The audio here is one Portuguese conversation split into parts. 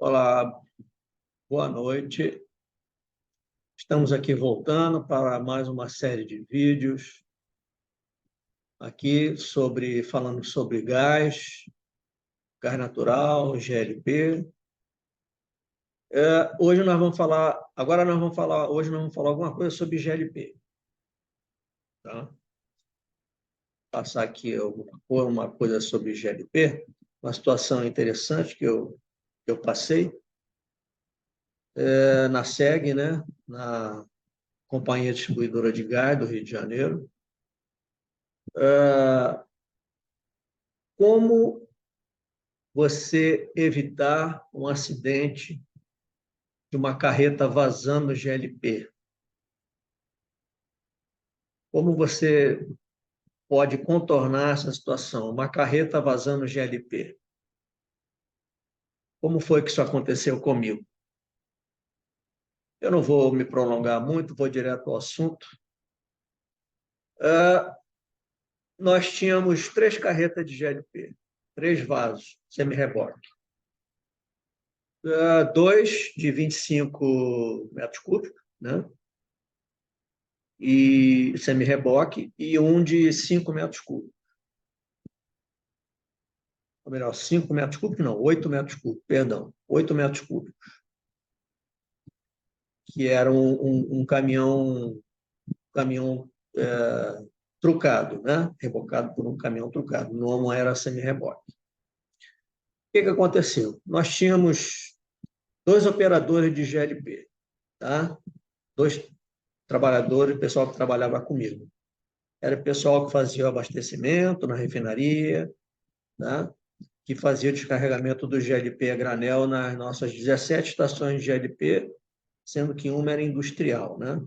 Olá, boa noite. Estamos aqui voltando para mais uma série de vídeos aqui falando sobre gás natural, GLP. Hoje nós vamos falar alguma coisa sobre GLP, tá? Passar aqui uma coisa sobre GLP, uma situação interessante que eu passei na SEG, né? Na Companhia Distribuidora de Gás do Rio de Janeiro. Como você evitar um acidente de uma carreta vazando GLP? Como você pode contornar essa situação? Uma carreta vazando GLP. Como foi que isso aconteceu comigo? Eu não vou me prolongar muito, vou direto ao assunto. Nós tínhamos 3 carretas de GLP, 3 vasos semi-reboque. 2 de 25 metros cúbicos, né? E semi-reboque, e um de 5 metros cúbicos. Ou melhor, 5 metros cúbicos, não, 8 metros cúbicos, perdão, 8 metros cúbicos, que era um caminhão trucado, né? Rebocado por um caminhão trucado, não era semi-reboque. O que aconteceu? Nós tínhamos 2 operadores de GLP, tá? 2 trabalhadores, pessoal que trabalhava comigo. Era o pessoal que fazia o abastecimento na refinaria, tá? Que fazia o descarregamento do GLP a granel nas nossas 17 estações de GLP, sendo que uma era industrial, né?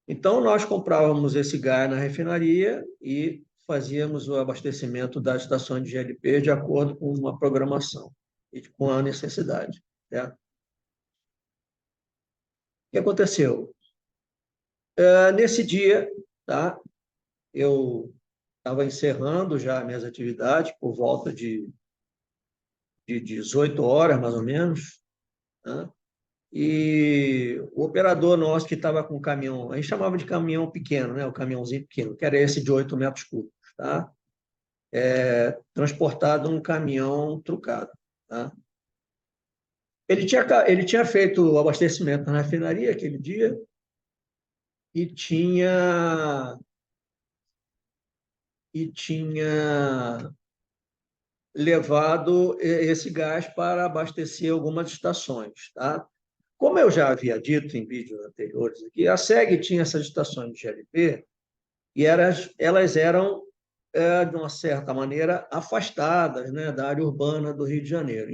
Então, nós comprávamos esse gás na refinaria e fazíamos o abastecimento das estações de GLP de acordo com uma programação e com a necessidade, certo? O que aconteceu? Nesse dia, tá? Eu estava encerrando já minhas atividades por volta de 18 horas, mais ou menos, né? E o operador nosso que estava com o caminhão, a gente chamava de caminhão pequeno, né? O caminhãozinho pequeno, que era esse de 8 metros cúbicos, tá? Transportado num caminhão trucado, tá? Ele tinha feito o abastecimento na refinaria aquele dia e tinha levado esse gás para abastecer algumas estações, tá? Como eu já havia dito em vídeos anteriores aqui, a SEG tinha essas estações de GLP e elas eram, de uma certa maneira, afastadas, né, da área urbana do Rio de Janeiro.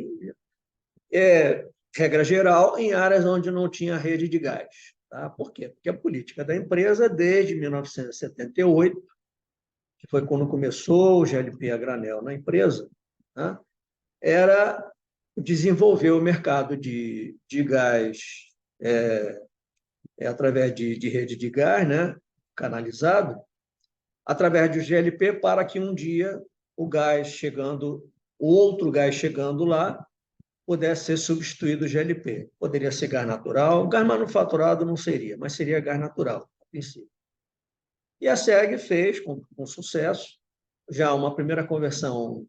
Regra geral, em áreas onde não tinha rede de gás. Tá? Por quê? Porque a política da empresa, desde 1978, que foi quando começou o GLP a granel na empresa, tá? Era desenvolver o mercado de gás através de rede de gás, né, canalizado, através do GLP, para que um dia o outro gás chegando lá, pudesse ser substituído o GLP. Poderia ser gás natural, gás manufaturado não seria, mas seria gás natural, a princípio. E a SEG fez, com sucesso, já uma primeira conversão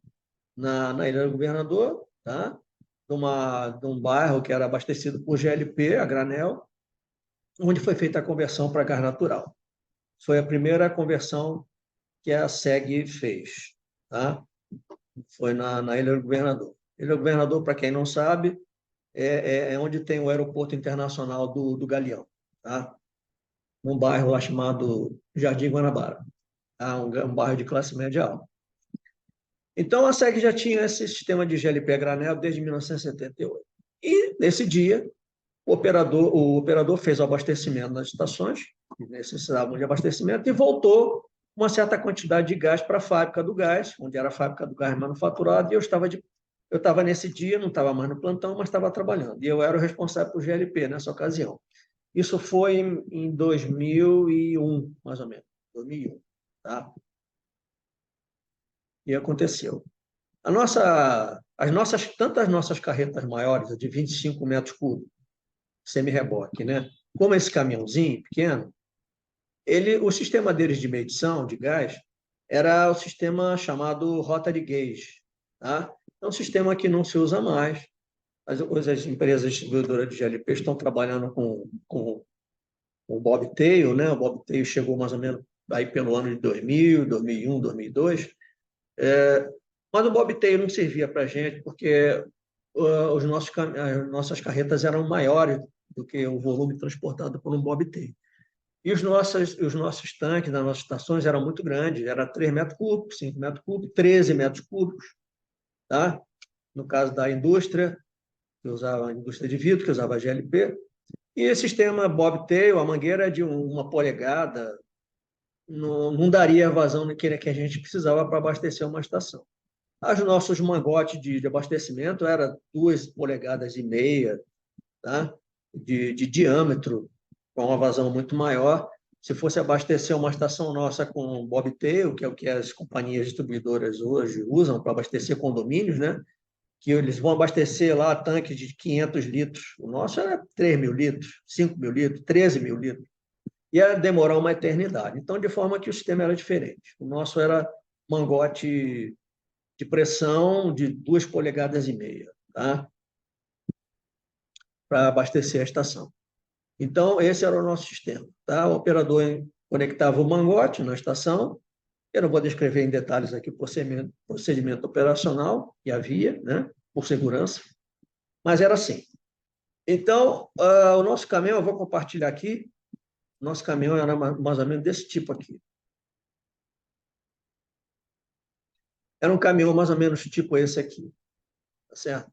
na Ilha do Governador, tá? De um bairro que era abastecido por GLP, a granel, onde foi feita a conversão para gás natural. Foi a primeira conversão que a SEG fez, tá? Foi na Ilha do Governador. Ilha do Governador, para quem não sabe, é onde tem o aeroporto internacional do Galeão, tá? Num bairro lá chamado Jardim Guanabara, tá? Um bairro de classe média alta. Então, a SEG já tinha esse sistema de GLP a granel desde 1978. E, nesse dia, o operador fez o abastecimento nas estações, que necessitavam de abastecimento, e voltou uma certa quantidade de gás para a fábrica do gás, onde era a fábrica do gás manufaturado, e eu estava nesse dia, não estava mais no plantão, mas estava trabalhando. E eu era o responsável por GLP nessa ocasião. Isso foi em 2001, mais ou menos. 2001, tá? E aconteceu. Tanto as nossas carretas maiores, de 25 metros cúbicos, semi-reboque, né? Como esse caminhãozinho pequeno, o sistema deles de medição de gás era o sistema chamado rotary gauge, tá? É um sistema que não se usa mais. As empresas distribuidoras de GLP estão trabalhando com o bobtail, né? O bobtail chegou mais ou menos aí pelo ano de 2000, 2001, 2002. Mas o bobtail não servia para a gente porque as nossas carretas eram maiores do que o volume transportado por um bobtail. E os nossos tanques das nossas estações eram muito grandes, era 3 metros cúbicos, 5 metros cúbicos, 13 metros cúbicos, tá? No caso da indústria, que usava a indústria de vidro, que usava a GLP. E esse sistema bobtail, a mangueira de 1 polegada, não daria a vazão que a gente precisava para abastecer uma estação. Os nossos mangotes de abastecimento eram 2,5 polegadas, tá? De diâmetro, com uma vazão muito maior. Se fosse abastecer uma estação nossa com bobtail, que é o que as companhias distribuidoras hoje usam para abastecer condomínios, né? Que eles vão abastecer lá tanques de 500 litros. O nosso era 3 mil litros, 5 mil litros, 13 mil litros. Ia demorar uma eternidade. Então, de forma que o sistema era diferente. O nosso era mangote de pressão de 2,5 polegadas, tá? Para abastecer a estação. Então, esse era o nosso sistema. Tá? O operador conectava o mangote na estação. Eu não vou descrever em detalhes aqui o procedimento operacional que havia, né? Por segurança, mas era assim. Então, o nosso caminhão, eu vou compartilhar aqui, nosso caminhão era mais ou menos desse tipo aqui. Era um caminhão mais ou menos tipo esse aqui, tá certo?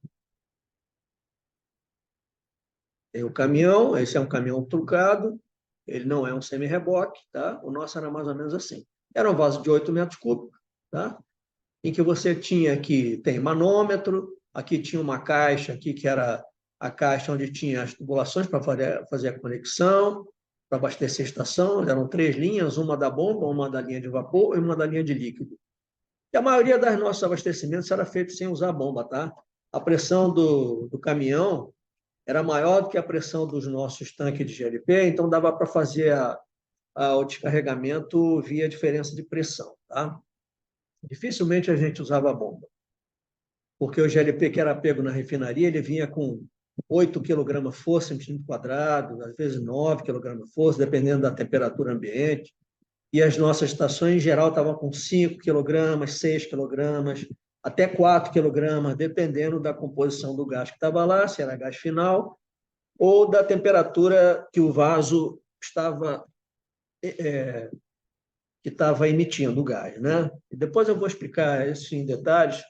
Tem o caminhão, esse é um caminhão trucado, ele não é um semi-reboque, tá? O nosso era mais ou menos assim. Era um vaso de 8 metros cúbicos, tá? Em que você tinha aqui, tem manômetro, aqui tinha uma caixa, aqui que era a caixa onde tinha as tubulações para fazer a conexão, para abastecer a estação, eram 3 linhas, uma da bomba, uma da linha de vapor e uma da linha de líquido. E a maioria dos nossos abastecimentos era feito sem usar bomba, tá? A pressão do caminhão era maior do que a pressão dos nossos tanques de GLP, então dava para fazer o descarregamento via diferença de pressão, tá? Dificilmente a gente usava bomba, porque o GLP que era pego na refinaria, ele vinha com 8 kg força centímetro quadrado, às vezes 9 kg força, dependendo da temperatura ambiente. E as nossas estações, em geral, estavam com 5 kg, 6 kg, até 4 kg, dependendo da composição do gás que estava lá, se era gás final, ou da temperatura que o vaso estava emitindo o gás, né? E depois eu vou explicar isso em detalhes,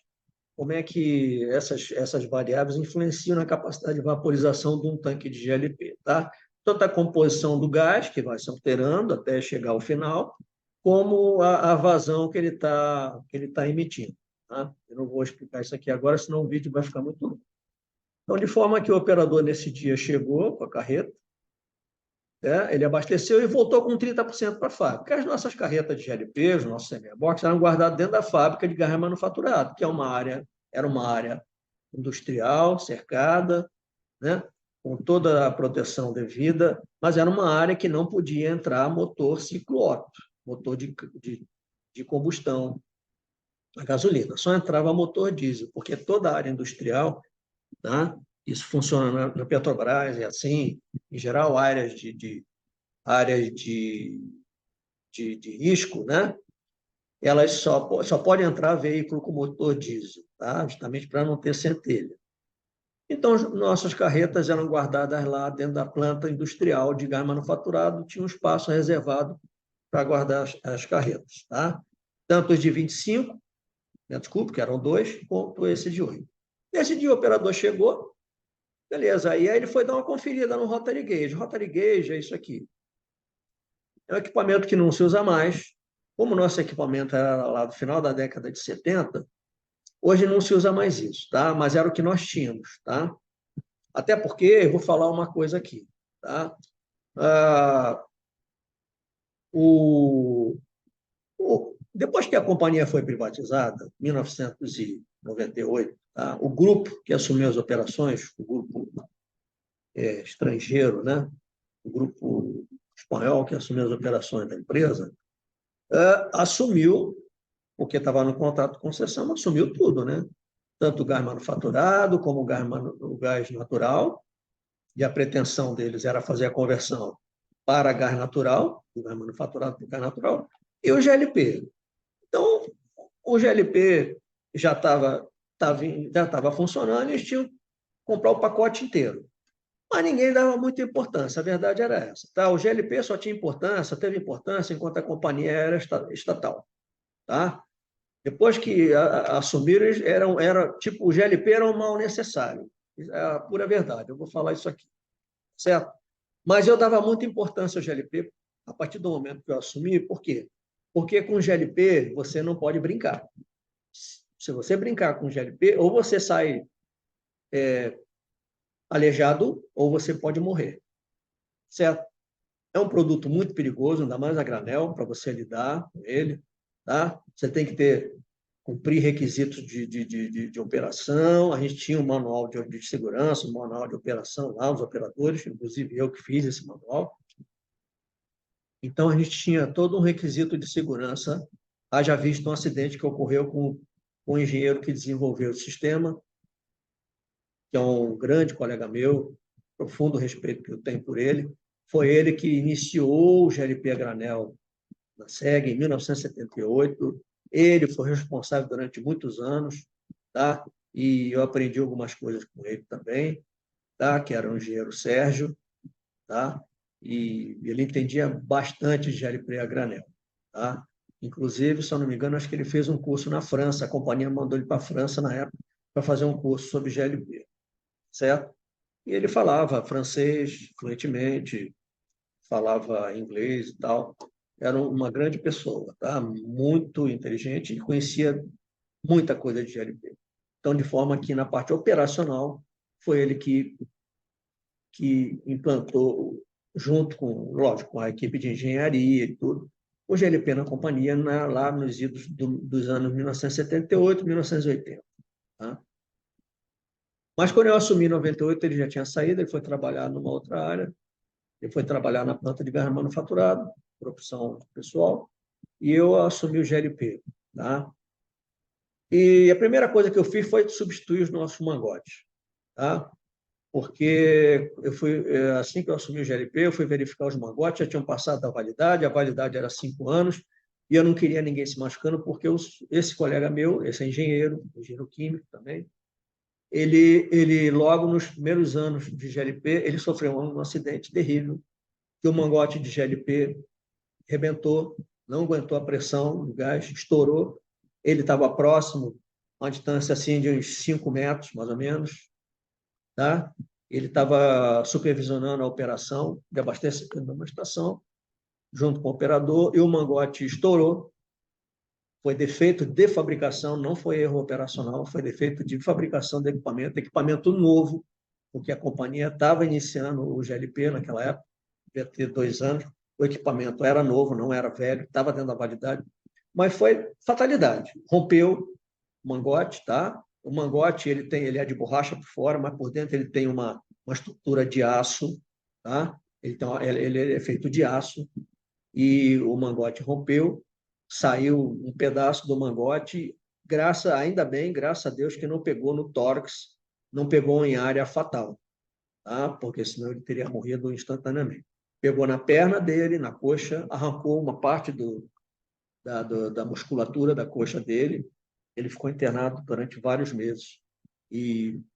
como é que essas variáveis influenciam na capacidade de vaporização de um tanque de GLP, tá? Tanto a composição do gás, que vai se alterando até chegar ao final, como a vazão que ele tá emitindo, tá? Eu não vou explicar isso aqui agora, senão o vídeo vai ficar muito longo. Então, de forma que o operador, nesse dia, chegou com a carreta, ele abasteceu e voltou com 30% para a fábrica. As nossas carretas de GLP, os nossos semi-box, eram guardados dentro da fábrica de gás manufaturado, que era uma área industrial, cercada, né, com toda a proteção devida, mas era uma área que não podia entrar motor ciclo Otto, motor de combustão a gasolina. Só entrava motor diesel, porque toda a área industrial, tá, isso funciona na Petrobras, é assim, em geral, áreas de risco, né? Elas só pode entrar veículo com motor diesel, tá? Justamente para não ter centelha. Então, nossas carretas eram guardadas lá dentro da planta industrial de gás manufaturado, tinha um espaço reservado para guardar as carretas, tá? Tanto os de 25 metros cúbicos, que eram 2, quanto esse de 8. Nesse dia o operador chegou, beleza, aí ele foi dar uma conferida no Rotary Gauge. Rotary Gauge é isso aqui. É um equipamento que não se usa mais. Como o nosso equipamento era lá do final da década de 70, hoje não se usa mais isso, tá? Mas era o que nós tínhamos, tá? Até porque, eu vou falar uma coisa aqui, tá? Ah, depois que a companhia foi privatizada, em 1900 98. Tá? O grupo que assumiu as operações, o grupo estrangeiro, né? O grupo espanhol que assumiu as operações da empresa, assumiu, porque estava no contrato de concessão, assumiu tudo, né? Tanto o gás manufaturado como o gás natural, e a pretensão deles era fazer a conversão para gás natural, do gás manufaturado para o gás natural, e o GLP. Então, o GLP já estava funcionando e eles tinham que comprar o pacote inteiro. Mas ninguém dava muita importância, a verdade era essa. Tá? O GLP só tinha importância, teve importância enquanto a companhia era estatal. Tá? Depois que assumiram, tipo, o GLP era um mal necessário. É a pura verdade, eu vou falar isso aqui. Certo? Mas eu dava muita importância ao GLP a partir do momento que eu assumi. Por quê? Porque com o GLP você não pode brincar. Se você brincar com o GLP, ou você sai aleijado, ou você pode morrer. Certo? É um produto muito perigoso, ainda mais a granel, para você lidar com ele. Tá? Você tem que cumprir requisitos de operação. A gente tinha um manual de segurança, um manual de operação lá, os operadores, inclusive eu que fiz esse manual. Então, a gente tinha todo um requisito de segurança, haja visto um acidente que ocorreu com o engenheiro que desenvolveu o sistema, que é um grande colega meu, profundo respeito que eu tenho por ele. Foi ele que iniciou o GLP a granel na SEG em 1978. Ele foi responsável durante muitos anos, tá? E eu aprendi algumas coisas com ele também, tá? Que era o engenheiro Sérgio, tá? E ele entendia bastante de GLP a granel, tá? Inclusive, se eu não me engano, acho que ele fez um curso na França, a companhia mandou ele para a França na época para fazer um curso sobre GLP, certo? E ele falava francês fluentemente, falava inglês e tal. Era uma grande pessoa, tá? Muito inteligente e conhecia muita coisa de GLP. Então, de forma que na parte operacional foi ele que implantou, junto com, lógico, com a equipe de engenharia e tudo, o GLP na companhia lá nos idos dos anos 1978, 1980. Tá? Mas quando eu assumi em 98, ele já tinha saído, ele foi trabalhar numa outra área, ele foi trabalhar na planta de gás manufaturado, por opção pessoal, e eu assumi o GLP. Tá? E a primeira coisa que eu fiz foi substituir os nossos mangotes. Tá? Porque assim que eu assumi o GLP, eu fui verificar os mangotes, já tinham passado da validade, a validade era 5 anos, e eu não queria ninguém se machucando, porque esse colega meu, esse é engenheiro químico também, ele logo nos primeiros anos de GLP, ele sofreu um acidente terrível, que o mangote de GLP rebentou, não aguentou a pressão do gás, estourou, ele estava próximo, a uma distância assim de uns 5 metros, mais ou menos, tá? Ele estava supervisionando a operação de abastecimento de uma estação, junto com o operador, e o mangote estourou. Foi defeito de fabricação, não foi erro operacional, foi defeito de fabricação de equipamento novo, porque a companhia estava iniciando o GLP naquela época, devia ter 2 anos, o equipamento era novo, não era velho, estava dentro da validade, mas foi fatalidade. Rompeu o mangote, tá? O mangote ele é de borracha por fora, mas por dentro ele tem uma estrutura de aço, tá? Ele é feito de aço e o mangote rompeu, saiu um pedaço do mangote, ainda bem, graças a Deus que não pegou no tórax, não pegou em área fatal, tá? Porque senão ele teria morrido instantaneamente. Pegou na perna dele, na coxa, arrancou uma parte da musculatura da coxa dele. Ele ficou internado durante vários meses,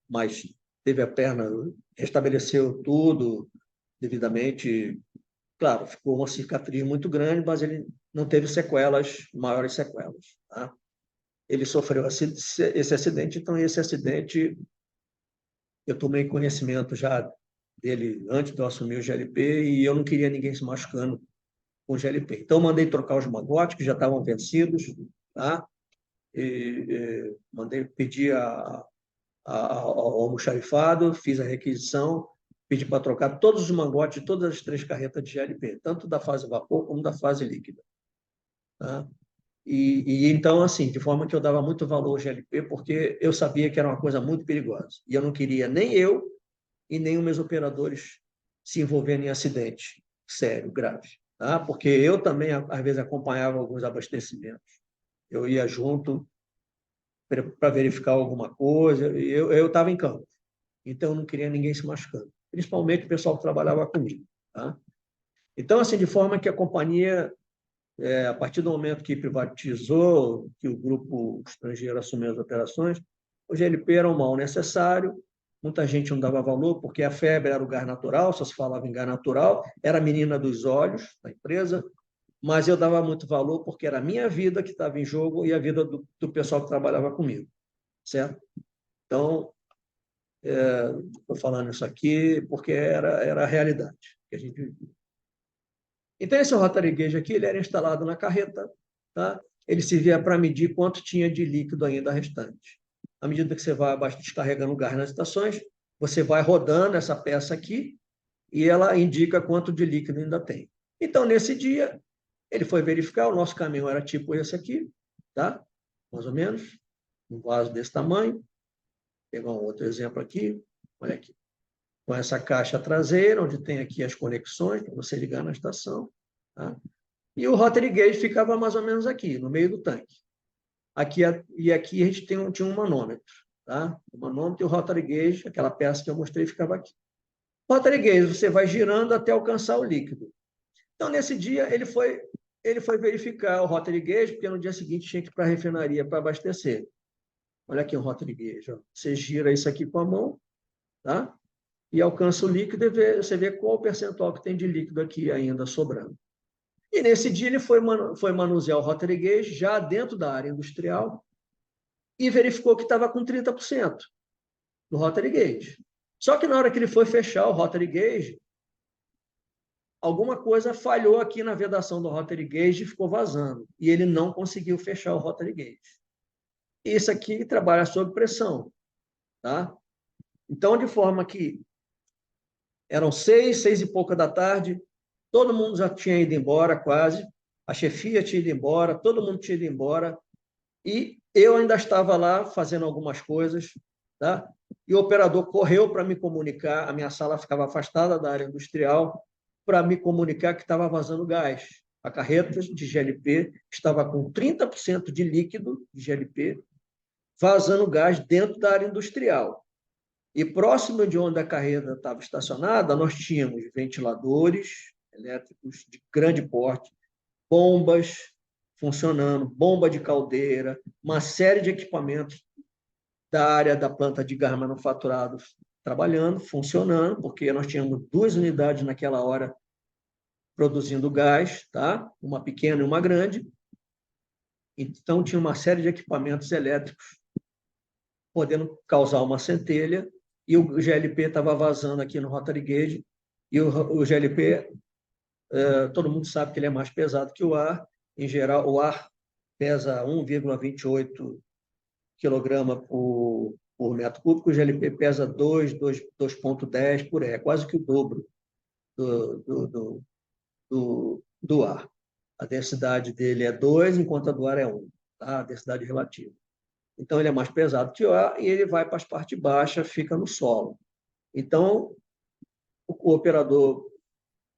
mas teve a perna, restabeleceu tudo devidamente. Claro, ficou uma cicatriz muito grande, mas ele não teve sequelas, maiores sequelas. Tá? Ele sofreu esse acidente, então esse acidente eu tomei conhecimento já dele antes de eu assumir o GLP e eu não queria ninguém se machucando com o GLP. Então, mandei trocar os mangotes, que já estavam vencidos, tá? Mandei pedir ao almoxarifado, fiz a requisição, pedi para trocar todos os mangotes de todas as 3 carretas de GLP, tanto da fase vapor como da fase líquida. Tá? Então, assim, de forma que eu dava muito valor ao GLP, porque eu sabia que era uma coisa muito perigosa. E eu não queria nem eu e nem os meus operadores se envolverem em acidente sério, grave. Tá? Porque eu também, às vezes, acompanhava alguns abastecimentos. Eu ia junto para verificar alguma coisa, e eu estava em campo. Então, eu não queria ninguém se machucando, principalmente o pessoal que trabalhava comigo. Tá? Então, assim, de forma que a companhia, a partir do momento que privatizou, que o grupo estrangeiro assumiu as operações, o GLP era um mal necessário, muita gente não dava valor, porque a febre era o gás natural, só se falava em gás natural, era a menina dos olhos da empresa, mas eu dava muito valor porque era a minha vida que estava em jogo e a vida do pessoal que trabalhava comigo, certo? Então, estou falando isso aqui porque era a realidade que a gente vivia. Então, esse rotary gauge aqui, ele era instalado na carreta, tá? Ele servia para medir quanto tinha de líquido ainda restante. À medida que você vai descarregando gás nas estações, você vai rodando essa peça aqui e ela indica quanto de líquido ainda tem. Então, nesse dia, ele foi verificar, o nosso caminhão era tipo esse aqui, tá? Mais ou menos, um vaso desse tamanho. Vou pegar um outro exemplo aqui, olha aqui. Com essa caixa traseira, onde tem aqui as conexões para você ligar na estação, tá? E o rotary gauge ficava mais ou menos aqui, no meio do tanque. E aqui a gente tinha um manômetro, tá? O manômetro e o rotary gauge, aquela peça que eu mostrei, ficava aqui. O rotary gauge, você vai girando até alcançar o líquido. Então, nesse dia, ele foi verificar o rotary gauge, porque no dia seguinte tinha que ir para a refinaria para abastecer. Olha aqui o rotary gauge. Ó. Você gira isso aqui com a mão, tá? E alcança o líquido e você vê qual o percentual que tem de líquido aqui ainda sobrando. E nesse dia ele foi manusear o rotary gauge já dentro da área industrial e verificou que estava com 30% do rotary gauge. Só que na hora que ele foi fechar o rotary gauge, alguma coisa falhou aqui na vedação do rotary gauge e ficou vazando. E ele não conseguiu fechar o rotary gauge. Isso aqui trabalha sob pressão, tá? Então, de forma que eram 6 e pouca da tarde, todo mundo já tinha ido embora quase, a chefia tinha ido embora, todo mundo tinha ido embora, e eu ainda estava lá fazendo algumas coisas, tá? E o operador correu para me comunicar, a minha sala ficava afastada da área industrial, para me comunicar que estava vazando gás. A carreta de GLP estava com 30% de líquido de GLP vazando gás dentro da área industrial. E próximo de onde a carreta estava estacionada, nós tínhamos ventiladores elétricos de grande porte, bombas funcionando, bomba de caldeira, uma série de equipamentos da área da planta de gás manufaturado trabalhando, funcionando, porque nós tínhamos 2 unidades naquela hora produzindo gás, tá? Uma pequena e uma grande. Então, tinha uma série de equipamentos elétricos podendo causar uma centelha, e o GLP estava vazando aqui no rotary gauge, e o GLP, todo mundo sabe que ele é mais pesado que o ar. Em geral, o ar pesa 1,28 kg por metro cúbico, o GLP pesa 2,10 por E, é quase que o dobro do ar. A densidade dele é 2, enquanto a do ar é 1, tá? A densidade relativa. Então, ele é mais pesado que o ar e ele vai para as partes baixas, fica no solo. Então, o operador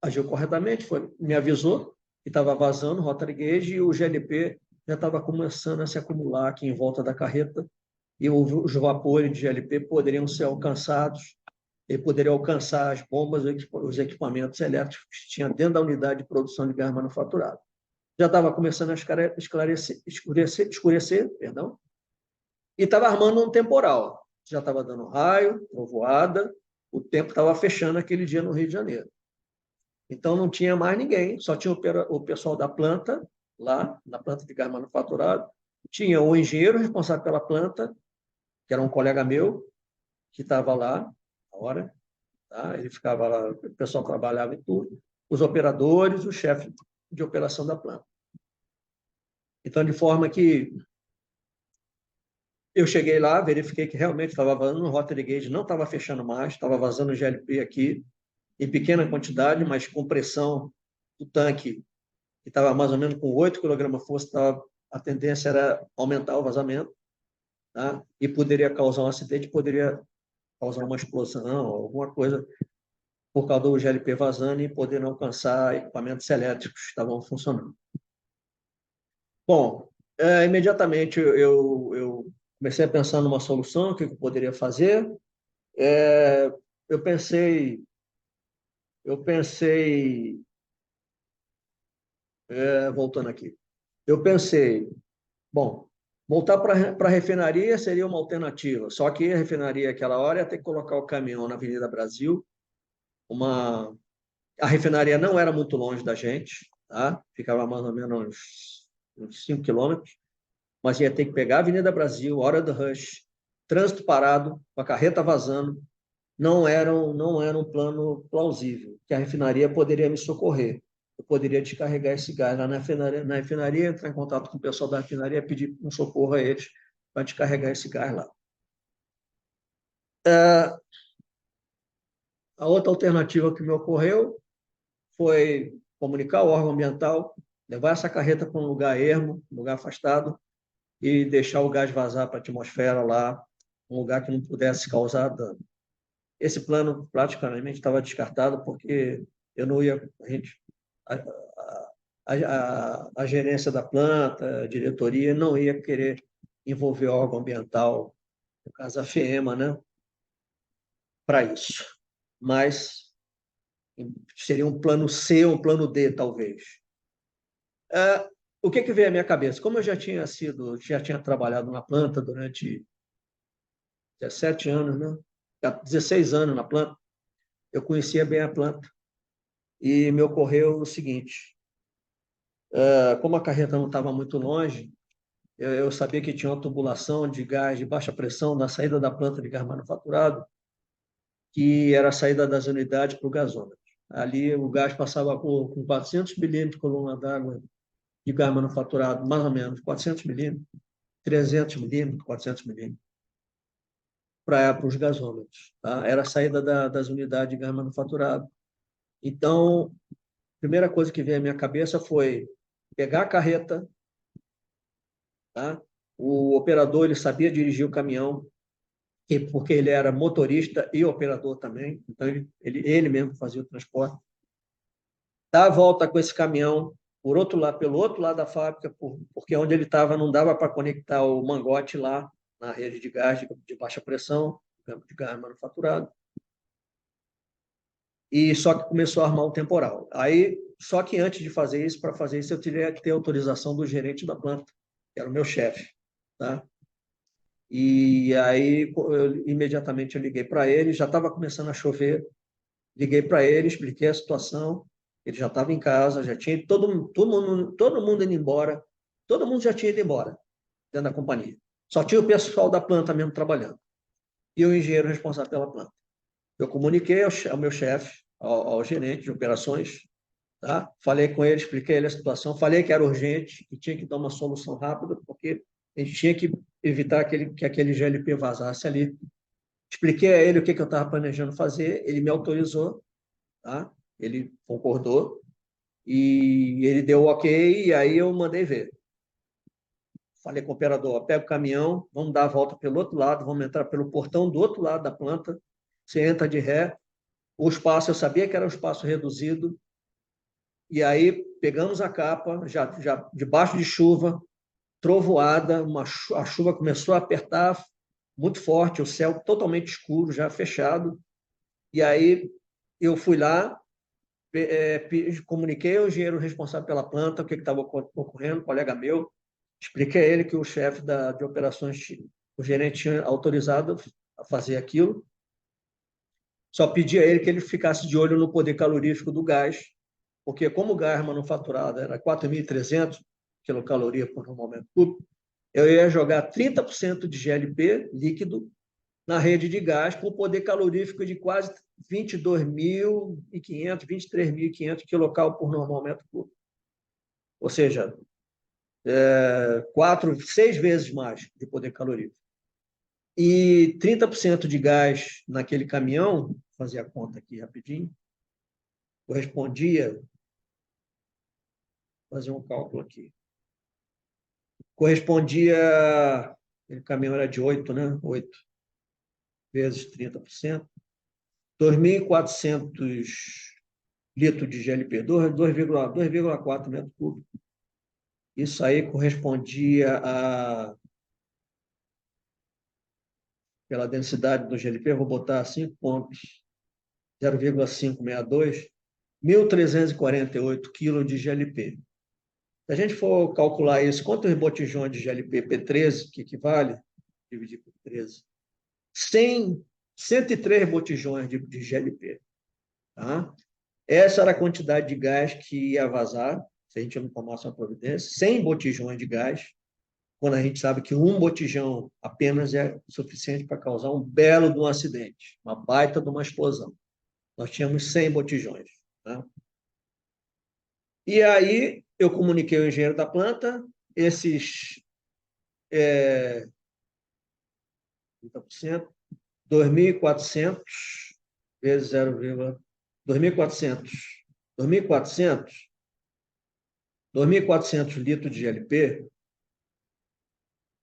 agiu corretamente, me avisou que estava vazando o rotary gauge e o GLP já estava começando a se acumular aqui em volta da carreta e os vapores de GLP poderiam ser alcançados e poderiam alcançar as bombas, os equipamentos elétricos que tinha dentro da unidade de produção de gás manufaturado. Já estava começando a escurecer, perdão, e estava armando um temporal. Já estava dando raio, trovoada, o tempo estava fechando aquele dia no Rio de Janeiro. Então, não tinha mais ninguém, só tinha o pessoal da planta, lá, na planta de gás manufaturado, tinha o engenheiro responsável pela planta, que era um colega meu, que estava lá na hora, tá? Ele ficava lá, o pessoal trabalhava em tudo, os operadores, o chefe de operação da planta. Então, de forma que eu cheguei lá, verifiquei que realmente estava vazando, o rotary gauge não estava fechando mais, estava vazando o GLP aqui, em pequena quantidade, mas com pressão do tanque, que estava mais ou menos com 8 kg força, estava a tendência era aumentar o vazamento, tá? E poderia causar um acidente, poderia causar uma explosão, alguma coisa, por causa do GLP vazando e poder não alcançar equipamentos elétricos que estavam funcionando. Bom, imediatamente eu comecei a pensar numa solução, o que eu poderia fazer. É, eu pensei, voltando aqui, eu pensei, bom, voltar para a refinaria seria uma alternativa, só que a refinaria, aquela hora, ia ter que colocar o caminhão na Avenida Brasil. A refinaria não era muito longe da gente, tá? Ficava mais ou menos uns 5 quilômetros, mas ia ter que pegar a Avenida Brasil, hora do rush, trânsito parado, com a carreta vazando. Não era um plano plausível, que a refinaria poderia me socorrer. Eu poderia descarregar esse gás lá na refinaria, entrar em contato com o pessoal da refinaria, pedir um socorro a eles para descarregar esse gás lá. A outra alternativa que me ocorreu foi comunicar ao órgão ambiental, levar essa carreta para um lugar ermo, um lugar afastado, e deixar o gás vazar para a atmosfera lá, um lugar que não pudesse causar dano. Esse plano praticamente estava descartado, porque eu não ia, a gerência da planta, a diretoria, não ia querer envolver o órgão ambiental, no caso a FEMA, né, para isso. Mas seria um plano C, um plano D, talvez. O que veio à minha cabeça? Como eu já tinha trabalhado na planta durante 17 anos, né? 16 anos na planta, eu conhecia bem a planta. E me ocorreu o seguinte: como a carreta não estava muito longe, eu sabia que tinha uma tubulação de gás de baixa pressão na saída da planta de gás manufaturado, que era a saída das unidades para o gasômetro. Ali o gás passava com 400 milímetros de coluna d'água de gás manufaturado, mais ou menos, 400 milímetros, 300 milímetros, 400 milímetros, para os gasômetros. Tá? Era a saída das unidades de gás manufaturado. Então, a primeira coisa que veio à minha cabeça foi pegar a carreta, tá? O operador, ele sabia dirigir o caminhão, porque ele era motorista e operador também, então ele mesmo fazia o transporte. Dar a volta com esse caminhão pelo outro lado da fábrica, porque onde ele estava não dava para conectar o mangote lá na rede de gás de baixa pressão, campo de gás manufaturado. E só que começou a armar um temporal. Aí, só que antes de fazer isso, para fazer isso, eu teria que ter autorização do gerente da planta, que era o meu chefe, tá? E aí, imediatamente eu liguei para ele, já estava começando a chover, liguei para ele, expliquei a situação, ele já estava em casa, já tinha ido, todo mundo indo embora, todo mundo já tinha ido embora dentro da companhia. Só tinha o pessoal da planta mesmo trabalhando e o engenheiro responsável pela planta. Eu comuniquei ao meu chefe, ao gerente de operações, tá? Falei com ele, expliquei a ele a situação, falei que era urgente, que tinha que dar uma solução rápida, porque a gente tinha que evitar que aquele GLP vazasse ali. Expliquei a ele o que eu estava planejando fazer, ele me autorizou, tá? Ele concordou e ele deu o ok, e aí eu mandei ver. Falei com o operador: pega o caminhão, vamos dar a volta pelo outro lado, vamos entrar pelo portão do outro lado da planta, você entra de ré, o espaço, eu sabia que era um espaço reduzido, e aí pegamos a capa, já debaixo de chuva, trovoada, a chuva começou a apertar muito forte, o céu totalmente escuro, já fechado, e aí eu fui lá, comuniquei ao engenheiro responsável pela planta, o que estava ocorrendo, um colega meu, expliquei a ele que o chefe de operações, o gerente tinha autorizado a fazer aquilo, só pedi a ele que ele ficasse de olho no poder calorífico do gás, porque como o gás manufaturado era 4.300 quilocalorias por momento cúbico, eu ia jogar 30% de GLP líquido na rede de gás com poder calorífico de quase 22.500, 23.500 quilocal por normalmente cúbico. Ou seja, 6 vezes mais de poder calorífico. E 30% de gás naquele caminhão, vou fazer a conta aqui rapidinho, correspondia, fazer um cálculo aqui, correspondia, aquele caminhão era de 8, né? 8 vezes 30%, 2.400 litros de GLP, 2,4 metros cúbicos. Isso aí correspondia a, pela densidade do GLP, vou botar 5 pontos, 0,562, 1.348 quilos de GLP. Se a gente for calcular isso, quantos botijões de GLP P13, que equivale, dividir por 13, 103 botijões de GLP. Tá? Essa era a quantidade de gás que ia vazar, se a gente não tomasse uma providência, 100 botijões de gás, quando a gente sabe que um botijão apenas é suficiente para causar um belo de um acidente, uma baita de uma explosão. Nós tínhamos 100 botijões. Tá? E aí eu comuniquei ao engenheiro da planta, esses 30%, 2.400 vezes 2.400, 2.400 litros de GLP.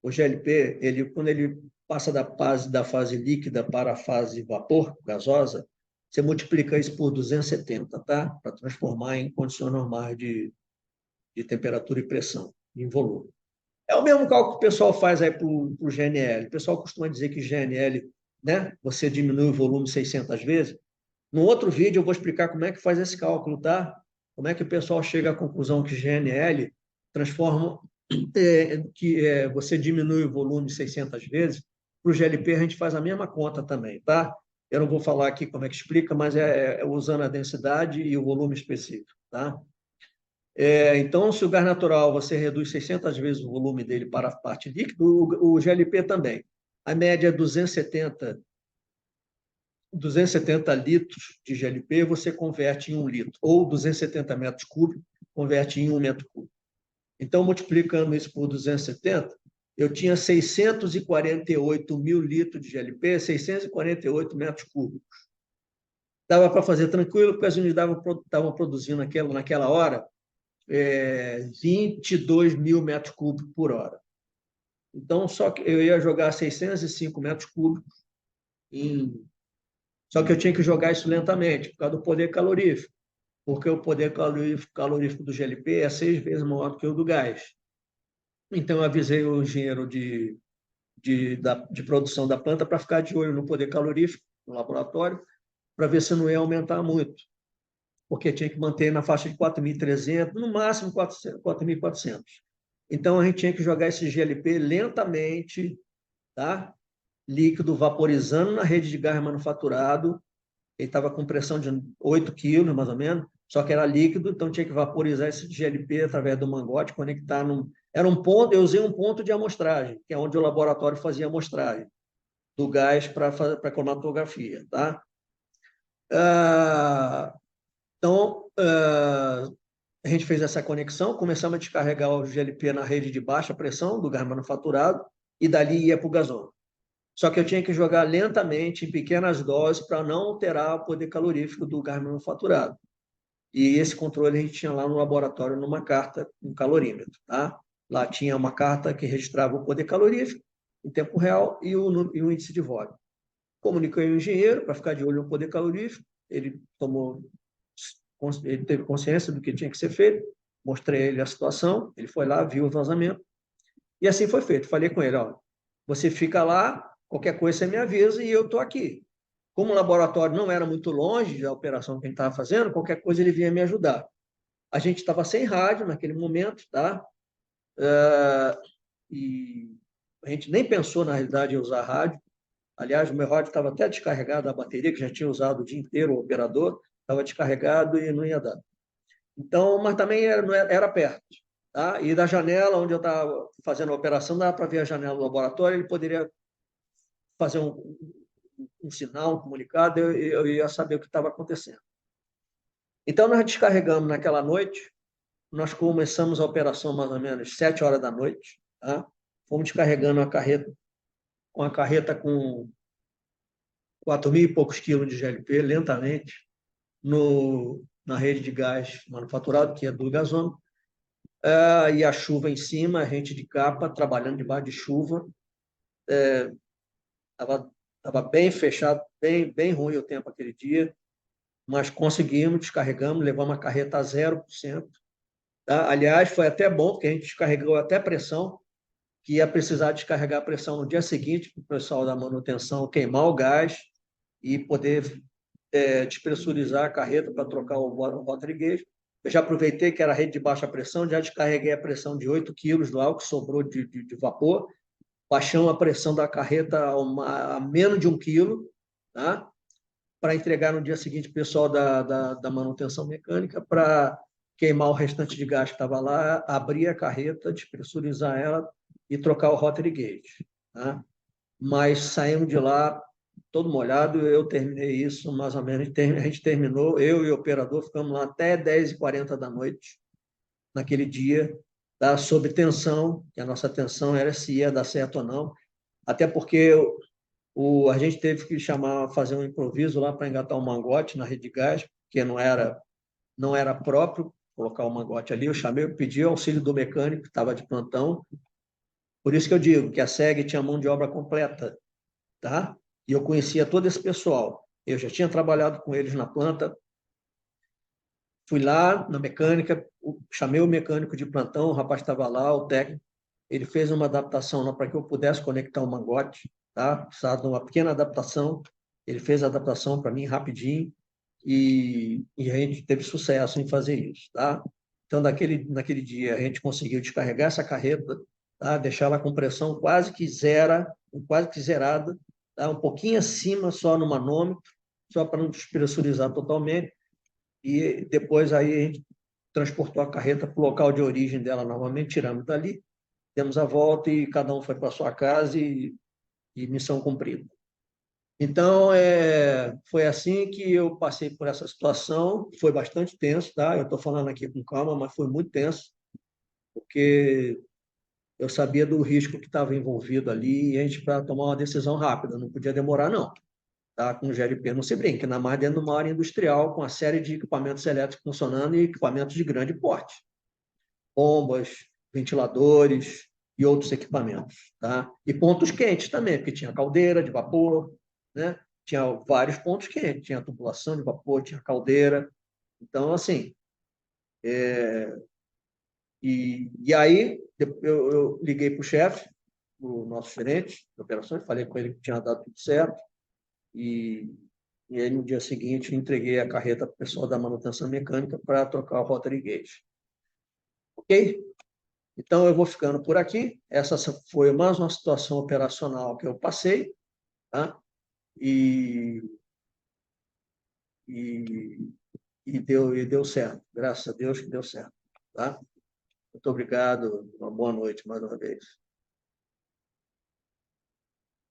O GLP, quando ele passa da fase líquida para a fase vapor, gasosa, você multiplica isso por 270, tá? Para transformar em condições normais de temperatura e pressão, em volume. É o mesmo cálculo que o pessoal faz aí para o GNL. O pessoal costuma dizer que GNL, né, você diminui o volume 600 vezes. No outro vídeo eu vou explicar como é que faz esse cálculo, tá? Como é que o pessoal chega à conclusão que GNL transforma, você diminui o volume 600 vezes. Para o GLP a gente faz a mesma conta também, tá? Eu não vou falar aqui como é que explica, mas é usando a densidade e o volume específico, tá? Então, se o gás natural você reduz 600 vezes o volume dele para a parte líquida, o GLP também. A média é 270 litros de GLP, você converte em 1 litro, ou 270 metros cúbicos, converte em 1 metro cúbico. Então, multiplicando isso por 270, eu tinha 648 mil litros de GLP, 648 metros cúbicos. Dava para fazer tranquilo, porque as unidades estavam produzindo naquela hora 22 mil metros cúbicos por hora. Então, só que eu ia jogar 605 metros cúbicos Só que eu tinha que jogar isso lentamente, por causa do poder calorífico, porque o poder calorífico do GLP é 6 vezes maior do que o do gás. Então, eu avisei o engenheiro de produção da planta para ficar de olho no poder calorífico no laboratório, para ver se não ia aumentar muito, porque tinha que manter na faixa de 4.300, no máximo 4.400. Então, a gente tinha que jogar esse GLP lentamente, tá? Líquido, vaporizando na rede de gás manufaturado. Ele estava com pressão de 8 quilos, mais ou menos, só que era líquido, então tinha que vaporizar esse GLP através do mangote, conectar num... Era um ponto, eu usei um ponto de amostragem, que é onde o laboratório fazia a amostragem do gás para cromatografia, tá? A gente fez essa conexão, começamos a descarregar o GLP na rede de baixa pressão do gás manufaturado e dali ia para o gasômetro. Só que eu tinha que jogar lentamente, em pequenas doses, para não alterar o poder calorífico do gás manufaturado. E esse controle a gente tinha lá no laboratório, numa carta, um calorímetro. Tá? Lá tinha uma carta que registrava o poder calorífico em tempo real e o índice de volume. Comuniquei ao engenheiro para ficar de olho no poder calorífico. Ele teve consciência do que tinha que ser feito. Mostrei a ele a situação. Ele foi lá, viu o vazamento. E assim foi feito. Falei com ele, ó, você fica lá, qualquer coisa você me avisa e eu estou aqui. Como o laboratório não era muito longe da operação que a gente estava fazendo, qualquer coisa ele vinha me ajudar. A gente estava sem rádio naquele momento, tá? E a gente nem pensou, na realidade, em usar rádio. Aliás, o meu rádio estava até descarregado, a bateria, que já tinha usado o dia inteiro, o operador, estava descarregado e não ia dar. Então, mas também era perto. Tá? E da janela onde eu estava fazendo a operação, dava para ver a janela do laboratório, ele poderia fazer um sinal, um comunicado, eu ia saber o que estava acontecendo. Então, nós descarregamos naquela noite, nós começamos a operação mais ou menos 7 horas da noite, tá? Fomos descarregando a carreta com 4.000 e poucos quilos de GLP, lentamente, na rede de gás manufaturado, que é do gasômetro. e a chuva em cima, a gente de capa, trabalhando debaixo de chuva. Estava bem fechado, bem ruim o tempo aquele dia, mas conseguimos, descarregamos, levamos a carreta a 0%. Tá? Aliás, foi até bom, porque a gente descarregou até pressão, que ia precisar descarregar a pressão no dia seguinte, para o pessoal da manutenção queimar o gás e poder despressurizar a carreta para trocar o water gauge. Eu já aproveitei que era rede de baixa pressão, já descarreguei a pressão de 8 quilos do álcool que sobrou de vapor, baixamos a pressão da carreta a menos de 1 quilo, tá? Para entregar no dia seguinte o pessoal da manutenção mecânica para queimar o restante de gás que estava lá, abrir a carreta, despressurizar ela e trocar o rotary gauge. Tá? Mas saímos de lá todo molhado, eu terminei isso mais ou menos, a gente terminou, eu e o operador ficamos lá até 10h40 da noite, naquele dia, tá? Sob tensão, que a nossa tensão era se ia dar certo ou não, até porque a gente teve que fazer um improviso lá para engatar um mangote na rede de gás, porque não era próprio colocar o mangote ali. Eu pedi auxílio do mecânico que estava de plantão. Por isso que eu digo que a SEG tinha mão de obra completa, tá? E eu conhecia todo esse pessoal. Eu já tinha trabalhado com eles na planta. Fui lá na mecânica, chamei o mecânico de plantão, o rapaz estava lá, o técnico. Ele fez uma adaptação para que eu pudesse conectar o mangote, tá? Precisava de uma pequena adaptação. Ele fez a adaptação para mim rapidinho e a gente teve sucesso em fazer isso, tá? Então, naquele dia, a gente conseguiu descarregar essa carreta, tá? Deixar ela com pressão quase que zerada, tá? Um pouquinho acima só no manômetro, só para não despressurizar totalmente. E depois aí a gente transportou a carreta para o local de origem dela novamente, tiramos dali, demos a volta e cada um foi para sua casa e missão cumprida. Então, foi assim que eu passei por essa situação. Foi bastante tenso, tá? Eu estou falando aqui com calma, mas foi muito tenso, porque eu sabia do risco que estava envolvido ali e a gente para tomar uma decisão rápida, não podia demorar, não. Tá? Com o GLP não se brinca, ainda mais dentro de uma área industrial, com a série de equipamentos elétricos funcionando e equipamentos de grande porte. Bombas, ventiladores e outros equipamentos. Tá? E pontos quentes também, porque tinha caldeira de vapor, né? Tinha vários pontos quentes, tinha tubulação de vapor, tinha caldeira. Então, assim, e aí eu liguei para o chefe, o nosso gerente de operações, falei com ele que tinha dado tudo certo, e, e aí no dia seguinte entreguei a carreta para o pessoal da manutenção mecânica para trocar o rotary gauge. Ok? Então, eu vou ficando por aqui. Essa foi mais uma situação operacional que eu passei, tá? E, e, e deu certo. Graças a Deus que deu certo. Tá? Muito obrigado. Uma boa noite mais uma vez.